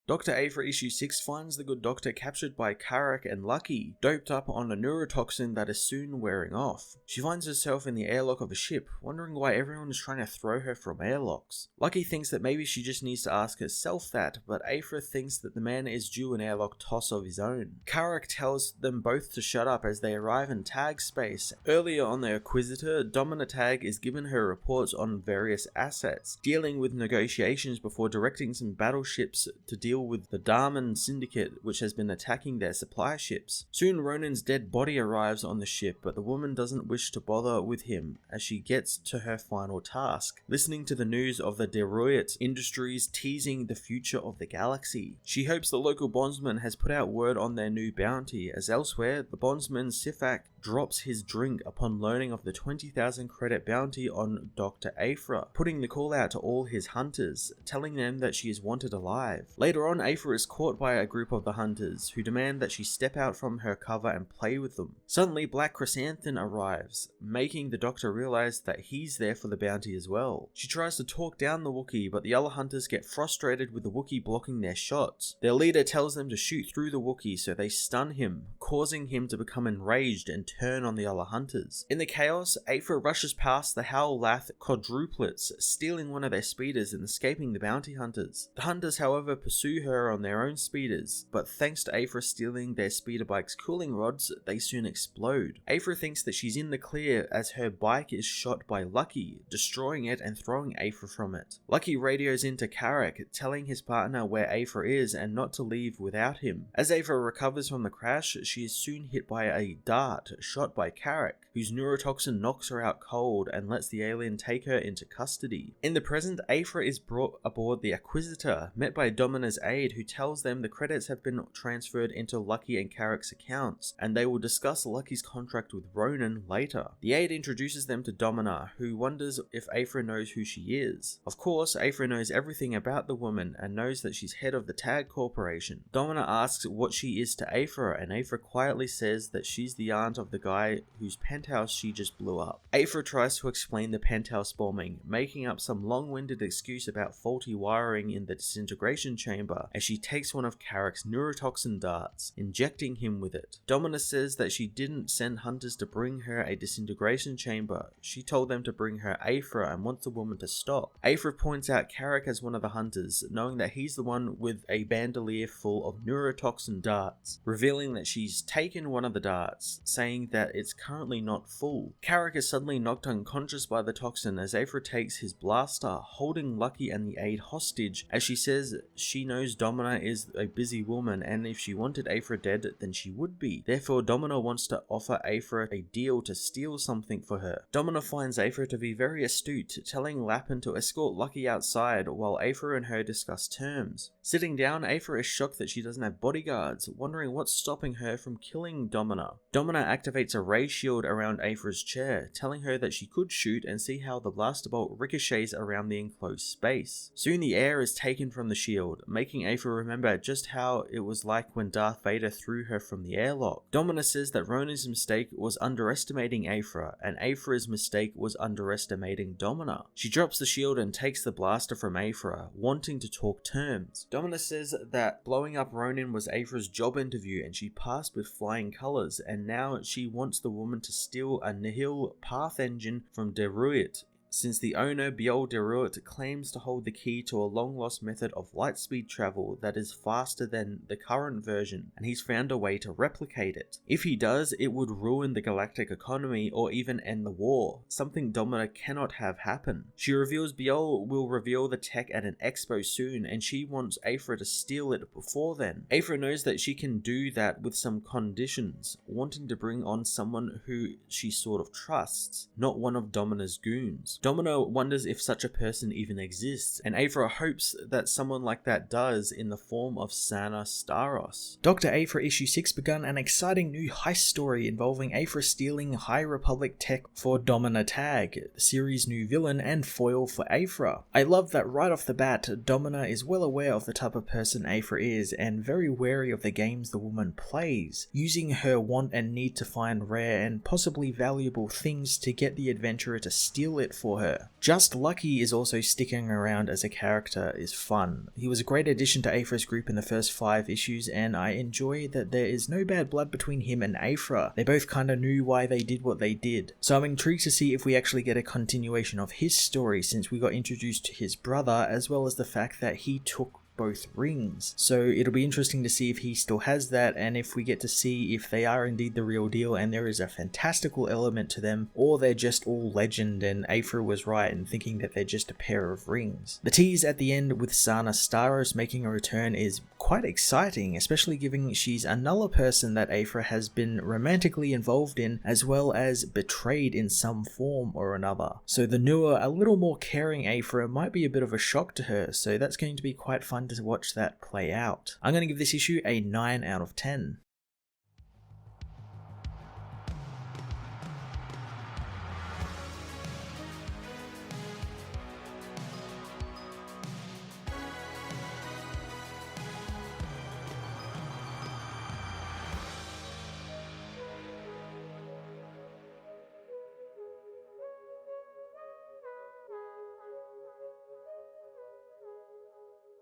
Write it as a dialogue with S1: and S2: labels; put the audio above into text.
S1: Dr. Aphra Issue 6 finds the good doctor captured by Carrick and Lucky, doped up on a neurotoxin that is soon wearing off. She finds herself in the airlock of a ship, wondering why everyone is trying to throw her from airlocks. Lucky thinks that maybe she just needs to ask herself that, but Aphra thinks that the man is due an airlock toss of his own. Carrick tells them both to shut up as they arrive in Tagge space. Earlier on the Inquisitor, Domina Tagge is given her reports on various assets, dealing with negotiations before directing some battleships to deal with the Darman Syndicate, which has been attacking their supply ships. Soon Ronen's dead body arrives on the ship, but the woman doesn't wish to bother with him as she gets to her final task, listening to the news of the Tagge Industries teasing the future of the galaxy. She hopes the local bondsman has put out word on their new bounty, as elsewhere, the bondsman Sifak drops his drink upon learning of the 20,000 credit bounty on Dr. Aphra, putting the call out to all his hunters, telling them that she is wanted alive. Later on, Aphra is caught by a group of the hunters, who demand that she step out from her cover and play with them. Suddenly, Black Chrysanthemum arrives, making the doctor realize that he's there for the bounty as well. She tries to talk down the Wookiee, but the other hunters get frustrated with the Wookiee blocking their shots. Their leader tells them to shoot through the Wookiee, so they stun him, causing him to become enraged and turn on the other hunters. In the chaos, Aphra rushes past the Howlath quadruplets, stealing one of their speeders and escaping the bounty hunters. The hunters, however, pursue her on their own speeders, but thanks to Aphra stealing their speeder bike's cooling rods, they soon explode. Aphra thinks that she's in the clear as her bike is shot by Lucky, destroying it and throwing Aphra from it. Lucky radios into Carrick, telling his partner where Aphra is and not to leave without him. As Aphra recovers from the crash, she is soon hit by a dart shot by Carrick, whose neurotoxin knocks her out cold and lets the alien take her into custody. In the present, Aphra is brought aboard the Inquisitor, met by Domina's aide, who tells them the credits have been transferred into Lucky and Carrick's accounts, and they will discuss Lucky's contract with Ronen later. The aide introduces them to Domina, who wonders if Aphra knows who she is. Of course, Aphra knows everything about the woman and knows that she's head of the Tagge Corporation. Domina asks what she is to Aphra, and Aphra quietly says that she's the aunt of the guy whose penthouse she just blew up. Aphra tries to explain the penthouse bombing, making up some long-winded excuse about faulty wiring in the disintegration chamber as she takes one of Carrick's neurotoxin darts, injecting him with it. Domina says that she didn't send hunters to bring her a disintegration chamber. She told them to bring her Aphra and wants the woman to stop. Aphra points out Carrick as one of the hunters, knowing that he's the one with a bandolier full of neurotoxin darts, revealing that she's taken one of the darts, saying that it's currently not full. Carrick is suddenly knocked unconscious by the toxin as Aphra takes his blaster, holding Lucky and the aide hostage, as she says she knows Domina is a busy woman and if she wanted Aphra dead, then she would be. Therefore, Domina wants to offer Aphra a deal to steal something for her. Domina finds Aphra to be very astute, telling Lappin to escort Lucky outside while Aphra and her discuss terms. Sitting down, Aphra is shocked that she doesn't have bodyguards, wondering what's stopping her from killing Domina. Domina activates a ray shield around Aphra's chair, telling her that she could shoot and see how the blaster bolt ricochets around the enclosed space. Soon the air is taken from the shield, making Aphra remember just how it was like when Darth Vader threw her from the airlock. Domina says that Ronen's mistake was underestimating Aphra, and Aphra's mistake was underestimating Domina. She drops the shield and takes the blaster from Aphra, wanting to talk terms. Domina says that blowing up Ronen was Aphra's job interview and she passed with flying colors, and now she wants the woman to steal a Nihil Path engine from Deruit, since the owner, Biol Deruit, claims to hold the key to a long-lost method of lightspeed travel that is faster than the current version, and he's found a way to replicate it. If he does, it would ruin the galactic economy or even end the war, something Domina cannot have happen. She reveals Biol will reveal the tech at an expo soon, and she wants Aphra to steal it before then. Aphra knows that she can do that with some conditions, wanting to bring on someone who she sort of trusts, not one of Domina's goons. Domina wonders if such a person even exists, and Aphra hopes that someone like that does in the form of Sana Staros. Dr. Aphra Issue 6 began an exciting new heist story involving Aphra stealing High Republic tech for Domina Tagge, the series' new villain and foil for Aphra. I love that right off the bat, Domina is well aware of the type of person Aphra is and very wary of the games the woman plays, using her want and need to find rare and possibly valuable things to get the adventurer to steal it for for her. Just Lucky is also sticking around as a character is fun. He was a great addition to Aphra's group in the first 5 issues, and I enjoy that there is no bad blood between him and Aphra. They both kinda knew why they did what they did. So I'm intrigued to see if we actually get a continuation of his story, since we got introduced to his brother, as well as the fact that he took both rings. So it'll be interesting to see if he still has that, and if we get to see if they are indeed the real deal and there is a fantastical element to them, or they're just all legend and Aphra was right in thinking that they're just a pair of rings. The tease at the end with Sana Staros making a return is quite exciting, especially given she's another person that Aphra has been romantically involved in, as well as betrayed in some form or another. So the newer, a little more caring Aphra might be a bit of a shock to her, so that's going to be quite fun to watch that play out. I'm going to give this issue a 9 out of 10.